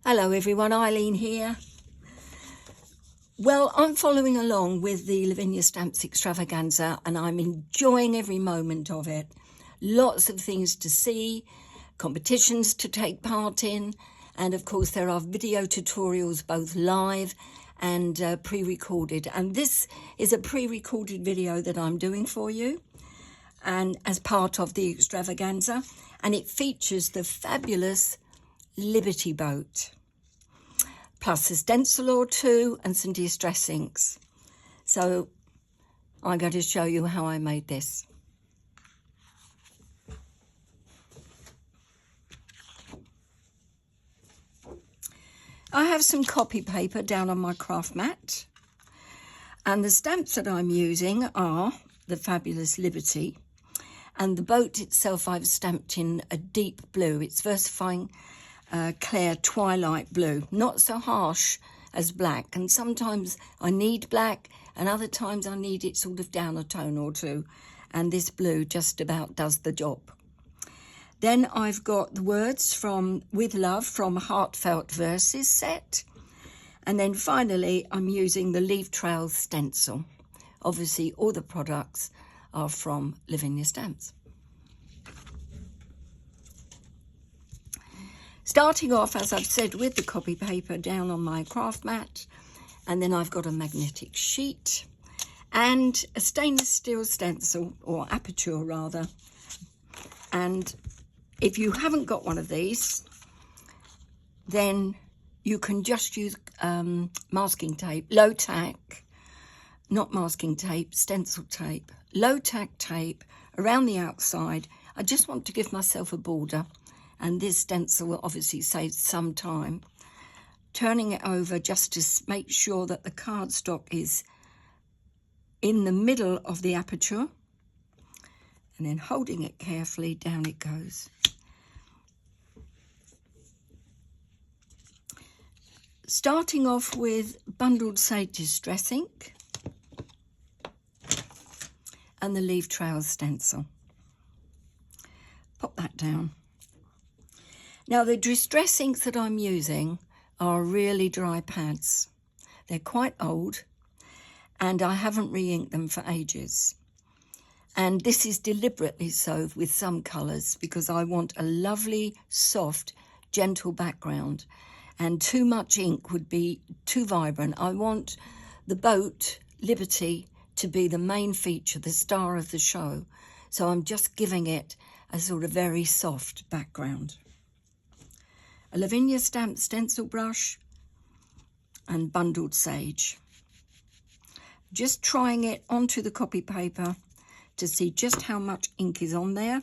Hello everyone, Eileen here. Well, I'm following along with the Lavinia Stamps extravaganza and I'm enjoying every moment of it. Lots of things to see, competitions to take part in, and of course there are video tutorials both live and pre-recorded. And this is a pre-recorded video that I'm doing for you and as part of the extravaganza, and it features the fabulous Liberty boat, plus a stencil or two and some distress inks. So I'm going to show you how I made this. I have some copy paper down on my craft mat, and the stamps that I'm using are the fabulous Liberty, and the boat itself I've stamped in a deep blue. It's versifying clear twilight blue, not so harsh as black, and sometimes I need black and other times I need it sort of down a tone or two, and this blue just about does the job. Then I've got the words from With Love from Heartfelt Verses set, and then finally I'm using the Leaf Trail stencil. Obviously all the products are from Lavinia Stamps. Starting off, as I've said, with the copy paper down on my craft mat, and then I've got a magnetic sheet and a stainless steel stencil, or aperture rather. And if you haven't got one of these, then you can just use masking tape, low tack, not masking tape, stencil tape, low tack tape around the outside. I just want to give myself a border. And this stencil will obviously save some time. Turning it over just to make sure that the cardstock is in the middle of the aperture. And then holding it carefully, down it goes. Starting off with Bundled Sage Distress Ink and the Leaf Trail stencil. Pop that down. Now the distress inks that I'm using are really dry pads. They're quite old and I haven't re-inked them for ages. And this is deliberately so with some colours because I want a lovely, soft, gentle background, and too much ink would be too vibrant. I want the boat, Liberty, to be the main feature, the star of the show. So I'm just giving it a sort of very soft background. A Lavinia Stamp stencil brush and Bundled Sage. Just trying it onto the copy paper to see just how much ink is on there,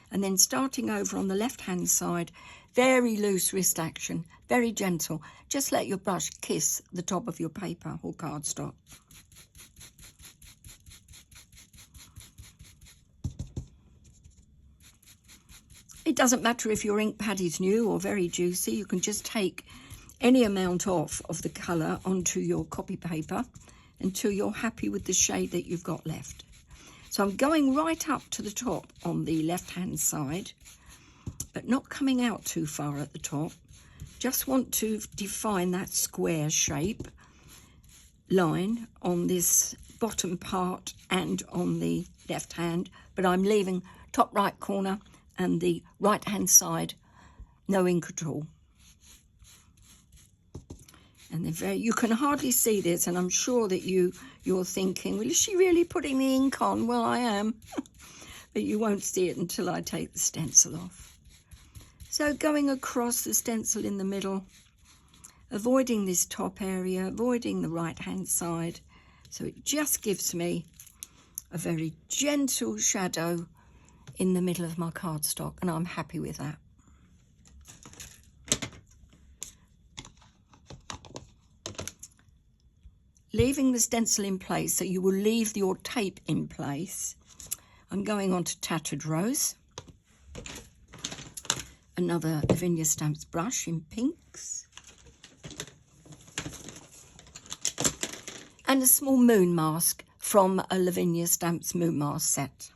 and then starting over on the left hand side, very loose wrist action, very gentle. Just let your brush kiss the top of your paper or cardstock. It doesn't matter if your ink pad is new or very juicy, you can just take any amount off of the colour onto your copy paper until you're happy with the shade that you've got left. So I'm going right up to the top on the left hand side, but not coming out too far at the top. Just want to define that square shape line on this bottom part and on the left hand, but I'm leaving top right corner and the right hand side no ink at all. And you can hardly see this, and I'm sure that you're thinking, well, is she really putting the ink on? Well, I am. But you won't see it until I take the stencil off. So going across the stencil in the middle, avoiding this top area, avoiding the right hand side, so it just gives me a very gentle shadow in the middle of my cardstock, and I'm happy with that. Leaving the stencil in place, so you will leave your tape in place. I'm going on to Tattered Rose. Another Lavinia Stamps brush in pinks. And a small moon mask from a Lavinia Stamps moon mask set.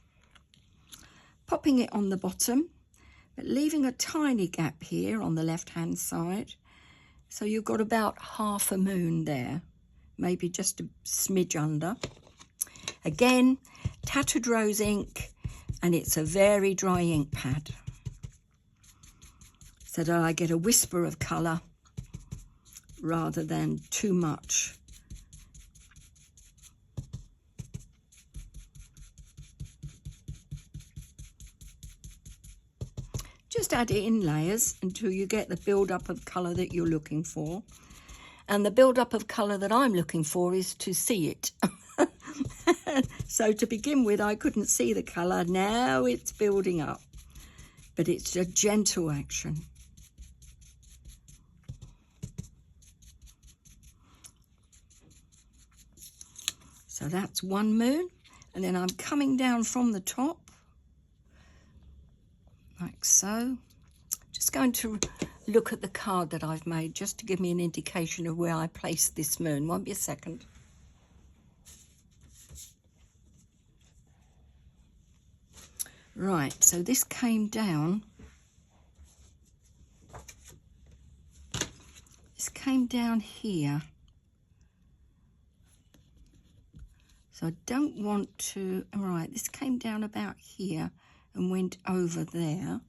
Popping it on the bottom, but leaving a tiny gap here on the left hand side So you've got about half a moon there, maybe just a smidge under. Again, Tattered Rose ink, and it's a very dry ink pad, so that I get a whisper of colour rather than too much. Just add it in layers until you get the build-up of colour that you're looking for. And the build-up of colour that I'm looking for is to see it. So to begin with, I couldn't see the colour. Now it's building up. But it's a gentle action. So that's one moon. And then I'm coming down from the top, like so. Just going to look at the card that I've made just to give me an indication of where I placed this moon. Won't be a second. Right, so this came down. This came down here. So I don't want to, all right, this came down about here and went over there.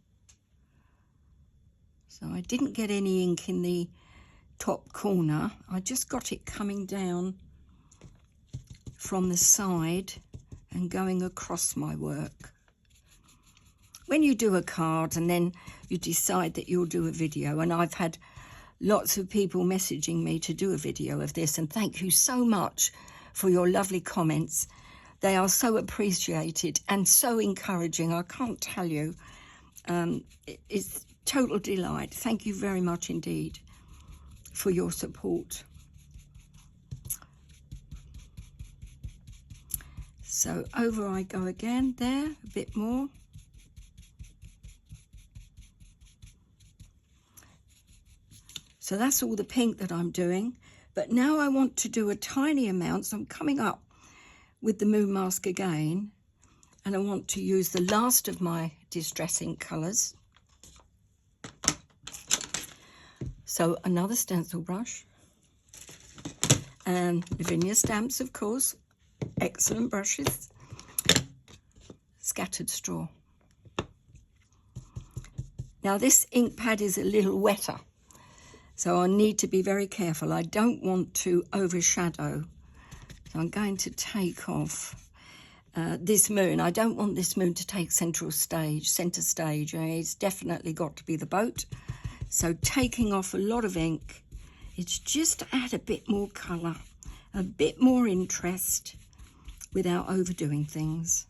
So I didn't get any ink in the top corner. I just got it coming down from the side and going across my work. When you do a card and then you decide that you'll do a video, and I've had lots of people messaging me to do a video of this, and thank you so much for your lovely comments. They are so appreciated and so encouraging. I can't tell you. It's total delight. Thank you very much indeed for your support. So over I go again there, a bit more. So that's all the pink that I'm doing. But now I want to do a tiny amount, so I'm coming up with the moon mask again, and I want to use the last of my distress ink colours. So another stencil brush, and Lavinia stamps, of course, excellent brushes, scattered straw. Now this ink pad is a little wetter, so I need to be very careful. I don't want to overshadow. So I'm going to take off this moon. I don't want this moon to take centre stage. It's definitely got to be the boat. So taking off a lot of ink, it's just to add a bit more colour, a bit more interest without overdoing things.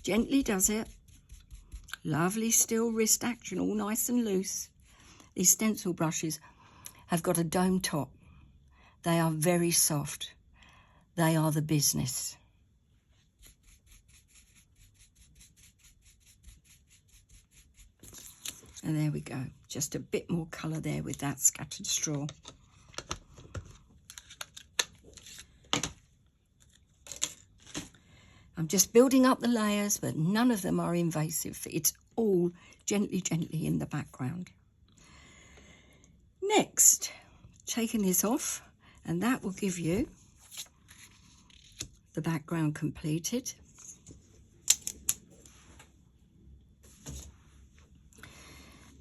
Gently does it. Lovely still wrist action, all nice and loose. These stencil brushes have got a dome top. They are very soft. They are the business. And there we go. Just a bit more colour there with that scattered straw. I'm just building up the layers, but none of them are invasive. It's all gently, gently in the background. Next, taking this off, and that will give you the background completed.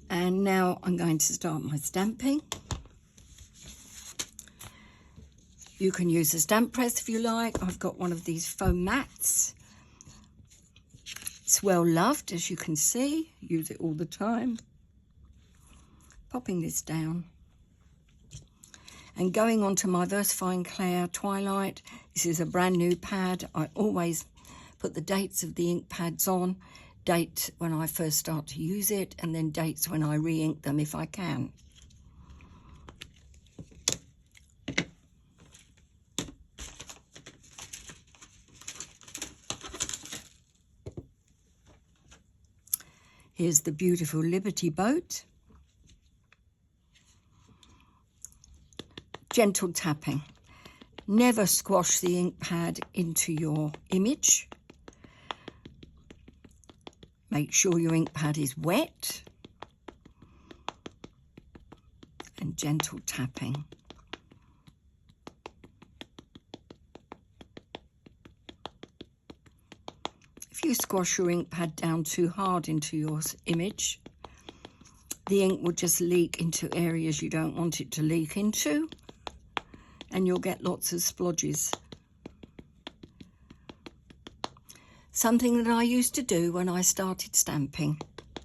And now I'm going to start my stamping. You can use a stamp press if you like. I've got one of these foam mats. It's well loved, as you can see. Use it all the time. Popping this down. And going on to my Versafine Claire Twilight. This is a brand new pad. I always put the dates of the ink pads on. Date when I first start to use it, and then dates when I re-ink them if I can. Here's the beautiful Liberty boat. Gentle tapping. Never squash the ink pad into your image. Make sure your ink pad is wet. And gentle tapping. If you squash your ink pad down too hard into your image, the ink will just leak into areas you don't want it to leak into, and you'll get lots of splodges. Something that I used to do when I started stamping,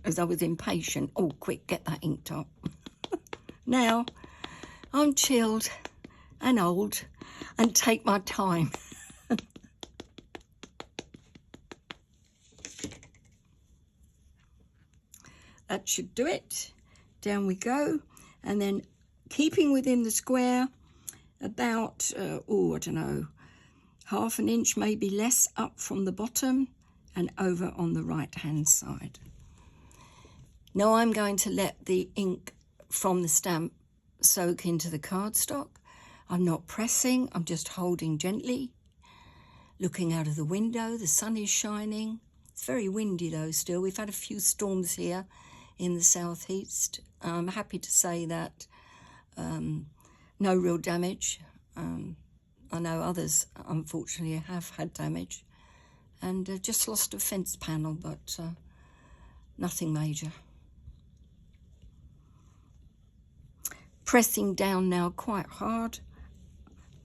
as I was impatient. Oh, quick, get that inked up. Now, I'm chilled and old and take my time. That should do it. Down we go. And then keeping within the square, about, I don't know, half an inch, maybe less, up from the bottom and over on the right-hand side. Now I'm going to let the ink from the stamp soak into the cardstock. I'm not pressing, I'm just holding gently, looking out of the window. The sun is shining. It's very windy though still. We've had a few storms here in the southeast. I'm happy to say that no real damage. I know others unfortunately have had damage, and just lost a fence panel, but nothing major. Pressing down now quite hard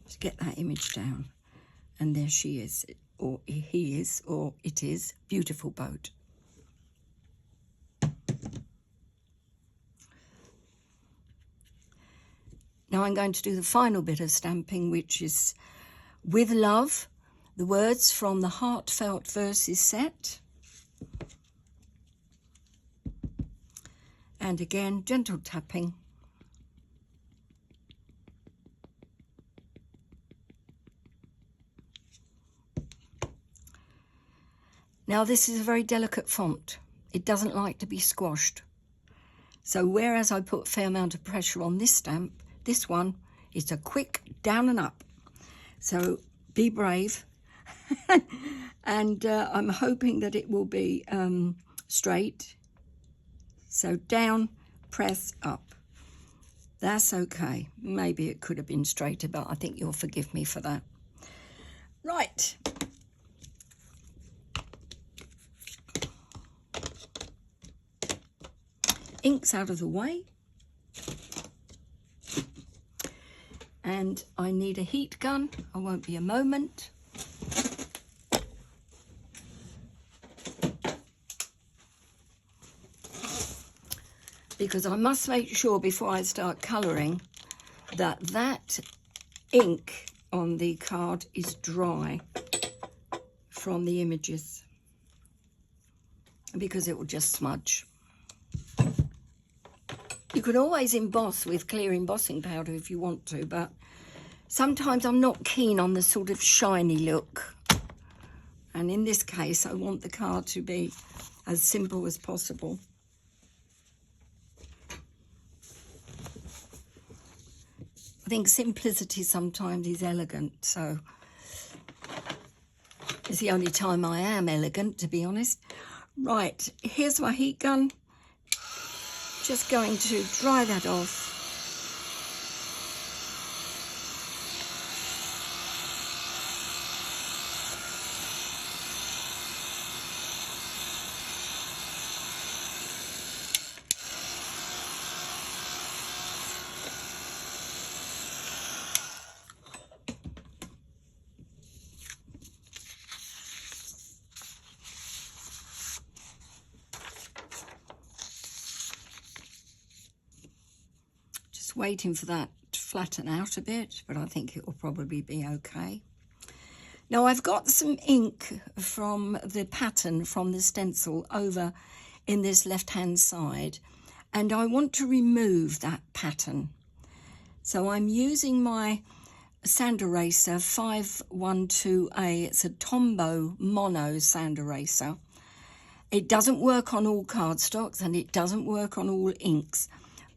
to get that image down. And there she is, or he is, or it is. Beautiful boat. Now I'm going to do the final bit of stamping, which is with love, the words from the Heartfelt Verses set. And again, gentle tapping. Now this is a very delicate font. It doesn't like to be squashed. So whereas I put a fair amount of pressure on this stamp, this one is a quick down and up. So be brave. And I'm hoping that it will be straight. So down, press up. That's okay. Maybe it could have been straighter, but I think you'll forgive me for that. Right. Ink's out of the way. And I need a heat gun. I won't be a moment. Because I must make sure before I start colouring that that ink on the card is dry from the images, because it will just smudge. You can always emboss with clear embossing powder if you want to, but sometimes I'm not keen on the sort of shiny look. And in this case, I want the card to be as simple as possible. I think simplicity sometimes is elegant, so it's the only time I am elegant, to be honest. Right, here's my heat gun. Just going to dry that off. Waiting for that to flatten out a bit, but I think it will probably be okay. Now I've got some ink from the pattern from the stencil over in this left hand side, and I want to remove that pattern. So I'm using my sand eraser 512A. It's a Tombow mono sand eraser. It doesn't work on all cardstocks and it doesn't work on all inks,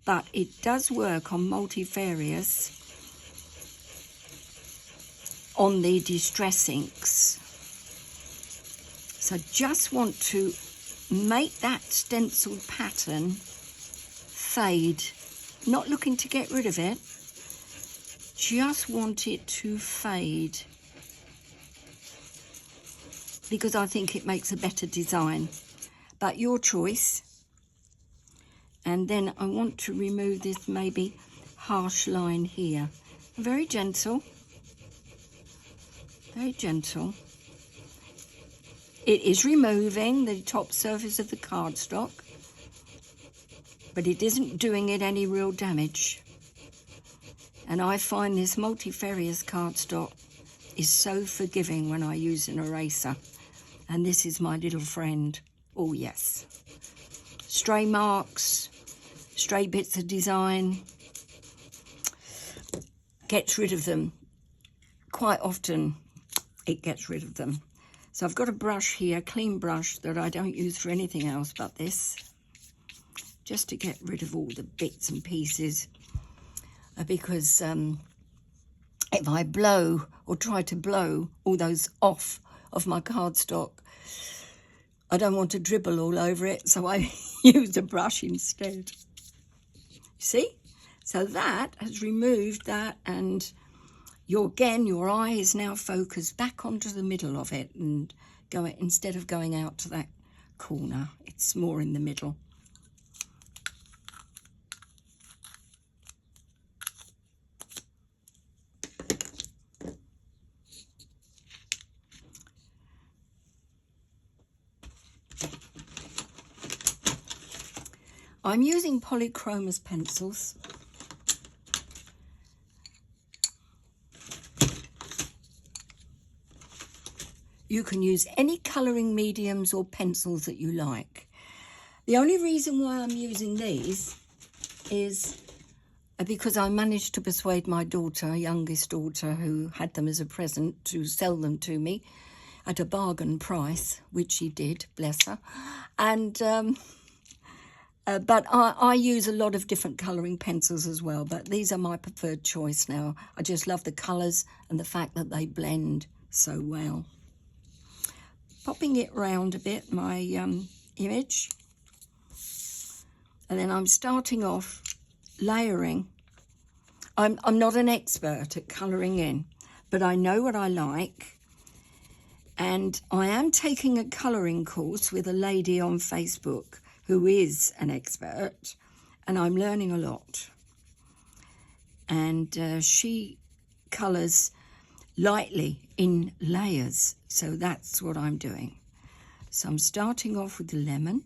but it does work on multifarious on the distress inks. So just want to make that stenciled pattern fade. Not looking to get rid of it, just want it to fade, because I think it makes a better design, but your choice. And then I want to remove this maybe harsh line here. Very gentle, very gentle. It is removing the top surface of the cardstock, but it isn't doing it any real damage. And I find this multifarious cardstock is so forgiving when I use an eraser. And this is my little friend. Oh yes. Stray marks, stray bits of design, gets rid of them. Quite often it gets rid of them. So I've got a brush here, clean brush, that I don't use for anything else but this, just to get rid of all the bits and pieces, because if I blow or try to blow all those off of my cardstock, I don't want to dribble all over it, so I use a brush instead. See? So that has removed that, and your eye is now focused back onto the middle of it, and instead of going out to that corner, it's more in the middle. I'm using polychromos pencils. You can use any colouring mediums or pencils that you like. The only reason why I'm using these is because I managed to persuade my daughter, youngest daughter, who had them as a present, to sell them to me at a bargain price, which she did, bless her. And but I use a lot of different colouring pencils as well, but these are my preferred choice now. I just love the colours and the fact that they blend so well. Popping it round a bit, my image. And then I'm starting off layering. I'm not an expert at colouring in, but I know what I like. And I am taking a colouring course with a lady on Facebook who is an expert, and I'm learning a lot. And she colours lightly in layers, so that's what I'm doing. So I'm starting off with the lemon,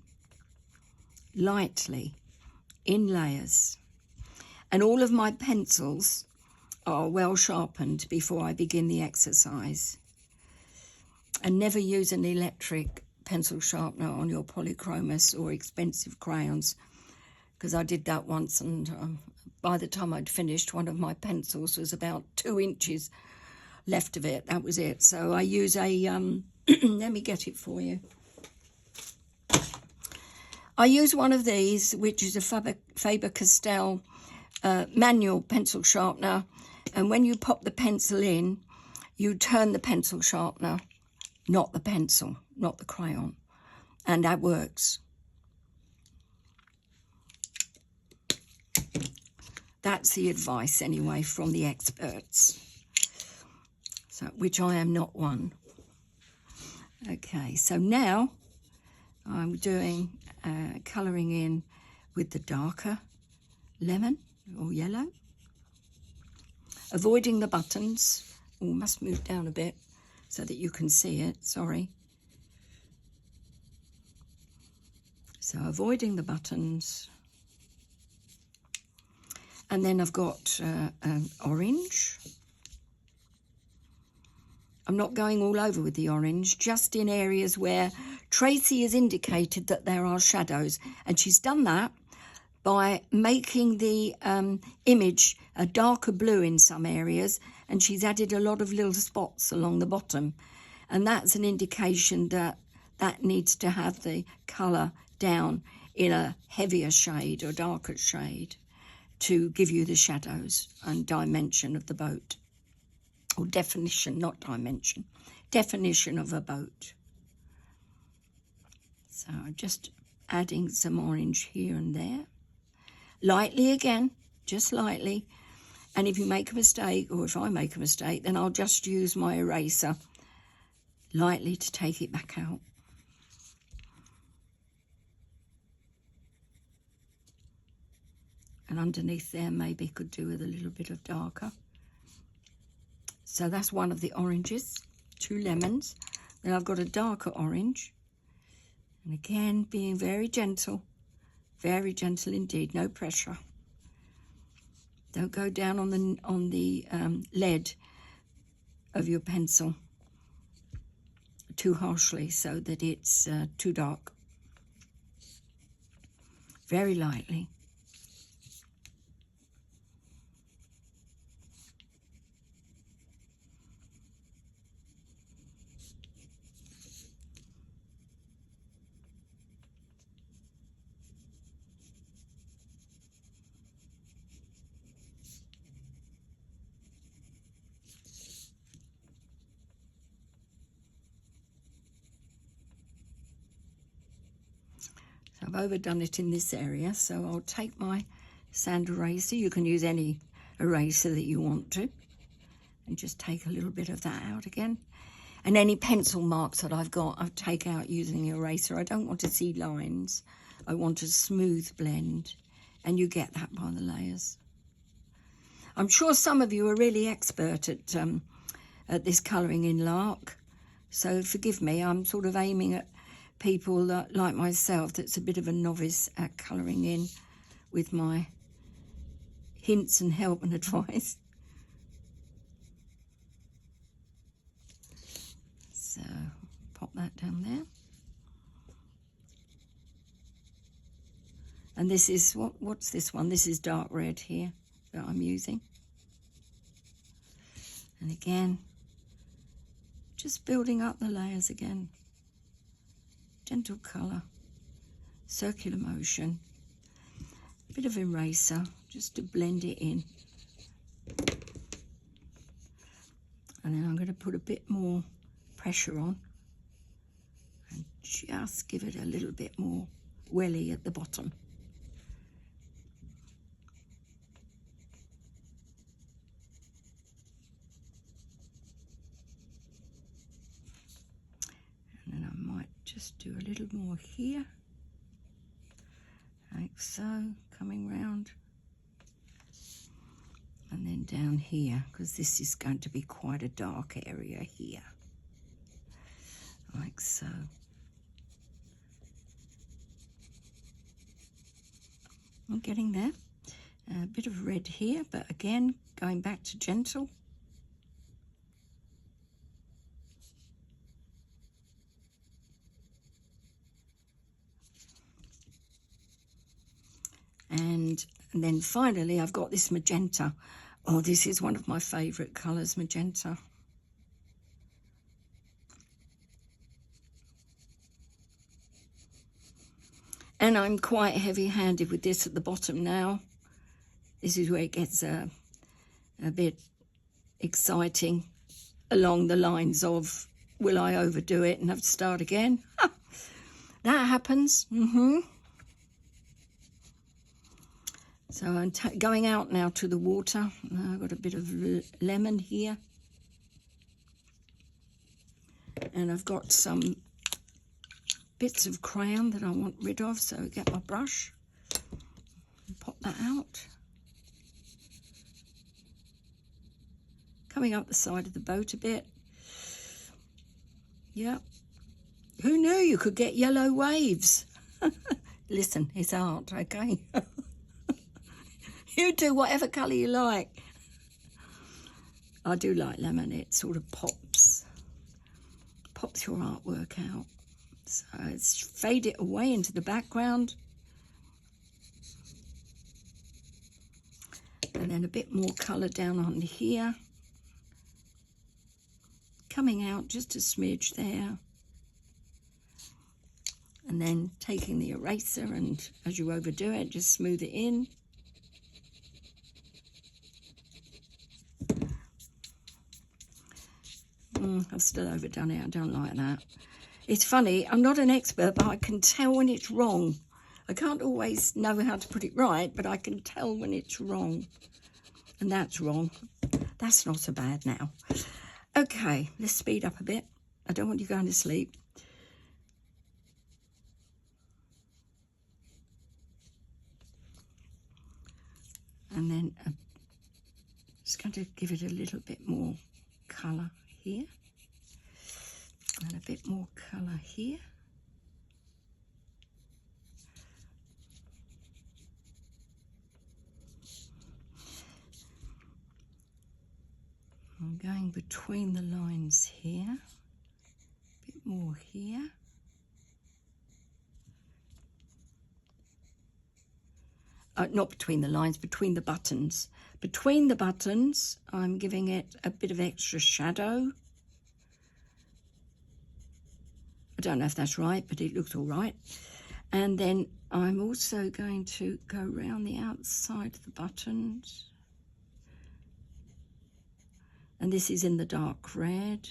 lightly in layers, and all of my pencils are well sharpened before I begin the exercise. And never use an electric pencil sharpener on your polychromos or expensive crayons, because I did that once, and by the time I'd finished, one of my pencils was about 2 inches left of it. That was it. So I use a let me get it for you. I use one of these, which is a Faber-Castell manual pencil sharpener, and when you pop the pencil in, you turn the pencil sharpener, not the pencil, not the crayon, and that works. That's the advice anyway from the experts, so which I am not one. Okay, so now I'm doing colouring in with the darker lemon or yellow, avoiding the buttons. Oh, must move down a bit so that you can see it, sorry. So avoiding the buttons. And then I've got orange. I'm not going all over with the orange, just in areas where Tracy has indicated that there are shadows. And she's done that by making the image a darker blue in some areas, and she's added a lot of little spots along the bottom. And that's an indication that that needs to have the colour down in a heavier shade or darker shade to give you the shadows and dimension of the boat. Or definition, not dimension. Definition of a boat. So I'm just adding some orange here and there. Lightly again, just lightly. And if you make a mistake, or if I make a mistake, then I'll just use my eraser lightly to take it back out. And underneath there maybe could do with a little bit of darker. So that's one of the oranges, 2 lemons. Then I've got a darker orange. And again, being very gentle indeed, no pressure. Don't go down on the lead of your pencil too harshly so that it's too dark. Very lightly. I've overdone it in this area, so I'll take my sand eraser. You can use any eraser that you want to, and just take a little bit of that out again. And any pencil marks that I've got, I'll take out using the eraser. I don't want to see lines. I want a smooth blend, and you get that by the layers. I'm sure some of you are really expert at this colouring in Lark, so forgive me. I'm sort of aiming at people like myself that's a bit of a novice at colouring in with my hints and help and advice. So pop that down there. And this is, what's this one? This is dark red here that I'm using. And again, just building up the layers again. Gentle colour, circular motion, a bit of eraser just to blend it in. And then I'm going to put a bit more pressure on and just give it a little bit more welly at the bottom. And then I might just do a little more here, like so, coming round. And then down here, because this is going to be quite a dark area here, like so. I'm getting there. A bit of red here, but again, going back to gentle. And then finally, I've got this magenta. Oh, this is one of my favourite colours, magenta. And I'm quite heavy-handed with this at the bottom now. This is where it gets a bit exciting along the lines of, will I overdo it and have to start again? That happens. So I'm going out now to the water. I've got a bit of lemon here. And I've got some bits of crayon that I want rid of, so I get my brush and pop that out. Coming up the side of the boat a bit. Yep. Who knew you could get yellow waves? Listen, it's art, okay? You do whatever colour you like. I do like lemon. It sort of pops your artwork out. So it's fade it away into the background. And then a bit more colour down on here. Coming out just a smidge there. And then taking the eraser and as you overdo it, just smooth it in. I've still overdone it. I don't like that. It's funny, I'm not an expert, but I can tell when it's wrong. I can't always know how to put it right, but I can tell when it's wrong. And that's wrong. That's not so bad now. Okay, let's speed up a bit. I don't want you going to sleep. And then just going to give it a little bit more colour here. And a bit more colour here. I'm going between the lines here, a bit more here. Not between the lines, between the buttons. Between the buttons, I'm giving it a bit of extra shadow. I don't know if that's right, but it looks all right. And then I'm also going to go around the outside of the buttons. And this is in the dark red.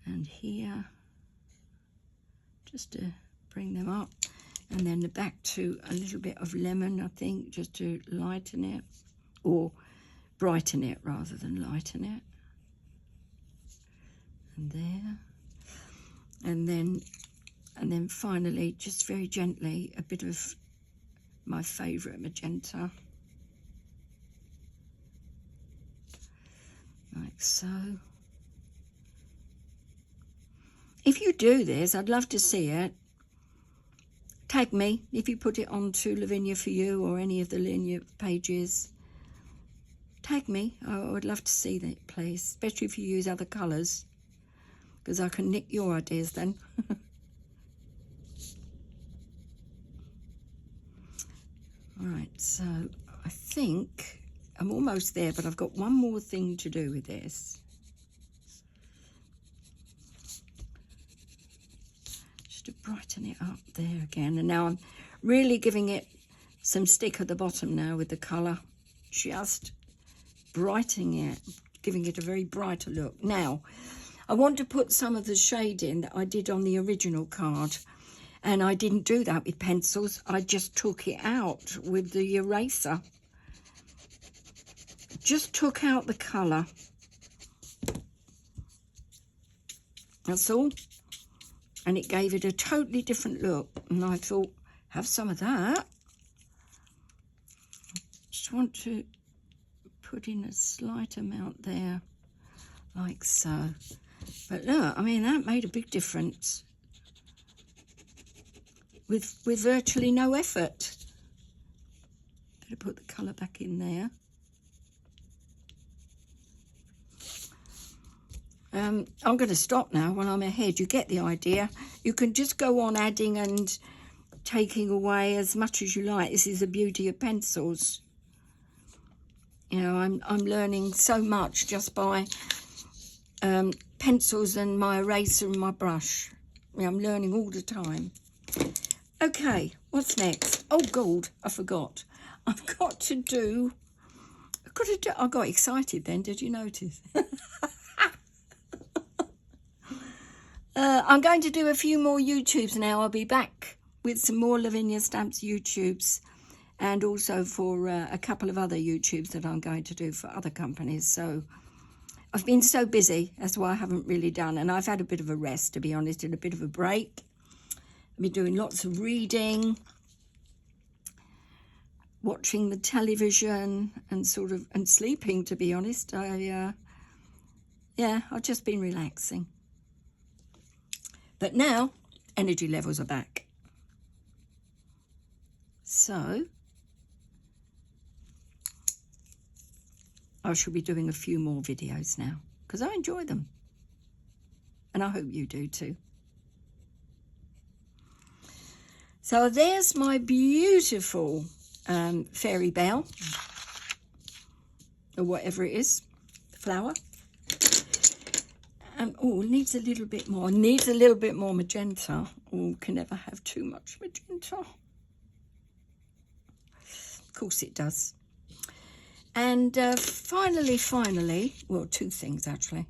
And here, just to bring them up. And then back to a little bit of lemon, I think, just to lighten it. Or brighten it rather than lighten it. And there. And then finally, just very gently, a bit of my favourite magenta. Like so. If you do this, I'd love to see it. Tag me if you put it onto Lavinia for You or any of the Lavinia pages. Tag me. I would love to see that, please, especially if you use other colours, because I can nick your ideas then. All right, so I think I'm almost there, but I've got one more thing to do with this. Just to brighten it up there again. And now I'm really giving it some stick at the bottom now with the colour. Just brightening it, giving it a very brighter look. Now, I want to put some of the shade in that I did on the original card. And I didn't do that with pencils. I just took it out with the eraser. Just took out the colour. That's all. And it gave it a totally different look. And I thought, have some of that. Just want to put in a slight amount there, like so. But look, I mean, that made a big difference. With virtually no effort. Better put the colour back in there. I'm going to stop now when I'm ahead. You get the idea. You can just go on adding and taking away as much as you like. This is the beauty of pencils. You know, I'm learning so much just by pencils and my eraser and my brush. You know, I'm learning all the time. Okay, what's next? Oh, God, I forgot. I got excited then, did you notice? I'm going to do a few more YouTubes now. I'll be back with some more Lavinia Stamps YouTubes, and also for a couple of other YouTubes that I'm going to do for other companies. So I've been so busy, that's why I haven't really done, and I've had a bit of a rest, to be honest, and a bit of a break. I've been doing lots of reading, watching the television, and sleeping, to be honest. I've just been relaxing. But now, energy levels are back. So, I shall be doing a few more videos now, because I enjoy them. And I hope you do too. So there's my beautiful fairy bell, or whatever it is, flower. Oh, it needs a little bit more. Needs a little bit more magenta. Oh, can never have too much magenta. Of course it does. And finally, well, two things actually.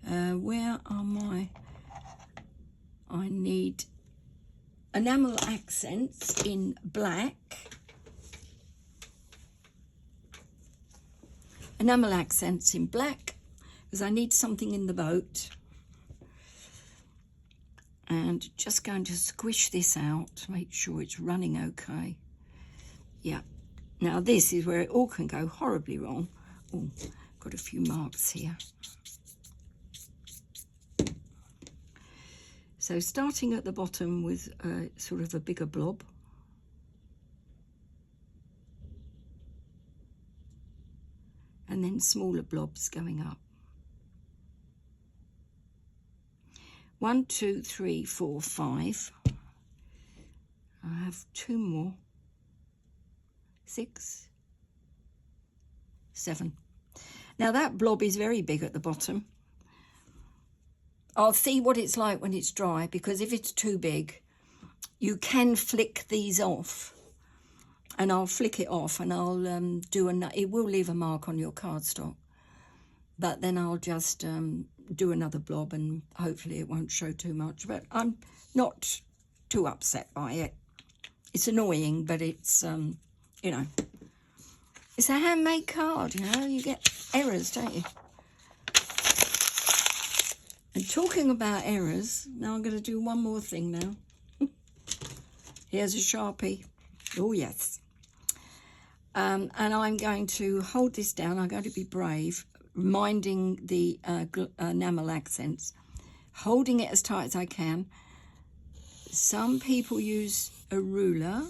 Where are my... I need enamel accents in black. Enamel accents in black, because I need something in the boat. And just going to squish this out to make sure it's running okay. Yeah. Now this is where it all can go horribly wrong. Oh, got a few marks here. So starting at the bottom with sort of a bigger blob. And then smaller blobs going up. 1, 2, 3, 4, 5. I have 2 more. 6, 7. Now that blob is very big at the bottom. I'll see what it's like when it's dry, because if it's too big, you can flick these off. And I'll flick it off and I'll it will leave a mark on your cardstock. But then I'll just do another blob and hopefully it won't show too much. But I'm not too upset by it. It's annoying, but it's, you know, it's a handmade card, you know. You get errors, don't you? And talking about errors, now I'm going to do one more thing now. Here's a Sharpie. Oh, yes. And I'm going to hold this down. I'm going to be brave, minding the enamel accents, holding it as tight as I can. Some people use a ruler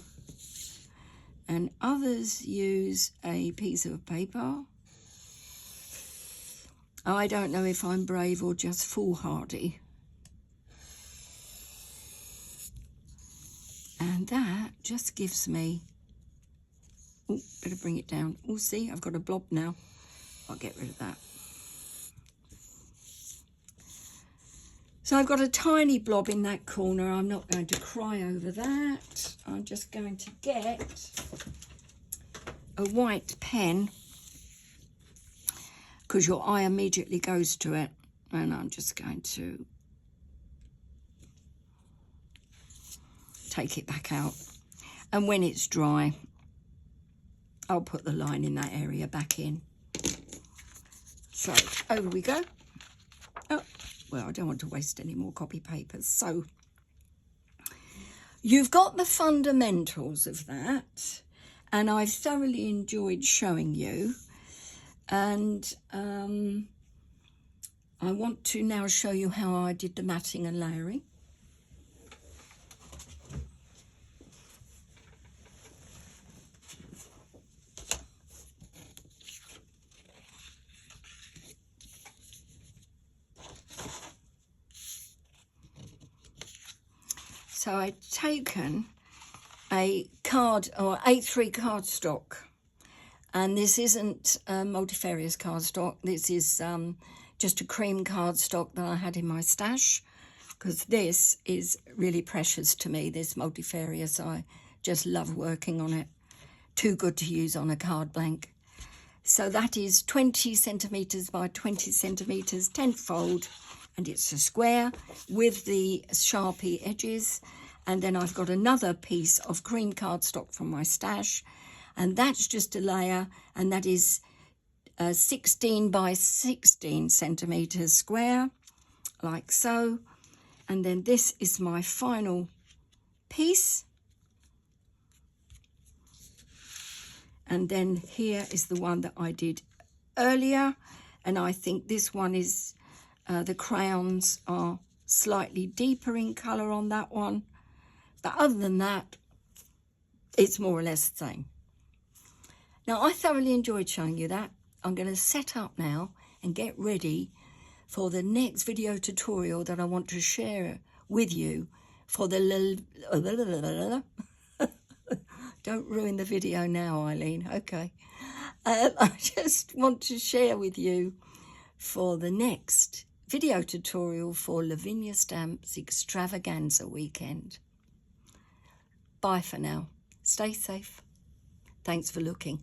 and others use a piece of paper. I don't know if I'm brave or just foolhardy. And that just gives me... Oh, better bring it down. Oh, see, I've got a blob now. I'll get rid of that. So I've got a tiny blob in that corner. I'm not going to cry over that. I'm just going to get a white pen, because your eye immediately goes to it. And I'm just going to take it back out. And when it's dry, I'll put the line in that area back in. So over we go. Oh, well, I don't want to waste any more copy papers. So you've got the fundamentals of that, and I've thoroughly enjoyed showing you. And I want to now show you how I did the matting and layering. So I've taken a card, or A3 cardstock, and this isn't multifarious cardstock. This is just a cream cardstock that I had in my stash, because this is really precious to me, this multifarious. I just love working on it. Too good to use on a card blank. So that is 20 centimetres by 20 centimetres, 10th fold, and it's a square with the Sharpie edges. And then I've got another piece of cream cardstock from my stash, and that's just a layer, and that is 16 by 16 centimetres square, like so. And then this is my final piece. And then here is the one that I did earlier, and I think this one is, the crayons are slightly deeper in colour on that one. But other than that, it's more or less the same. Now, I thoroughly enjoyed showing you that. I'm going to set up now and get ready for the next video tutorial that I want to share with you for the... Don't ruin the video now, Eileen. Okay. I just want to share with you for the next video tutorial for Lavinia Stamps Extravaganza Weekend. Bye for now. Stay safe. Thanks for looking.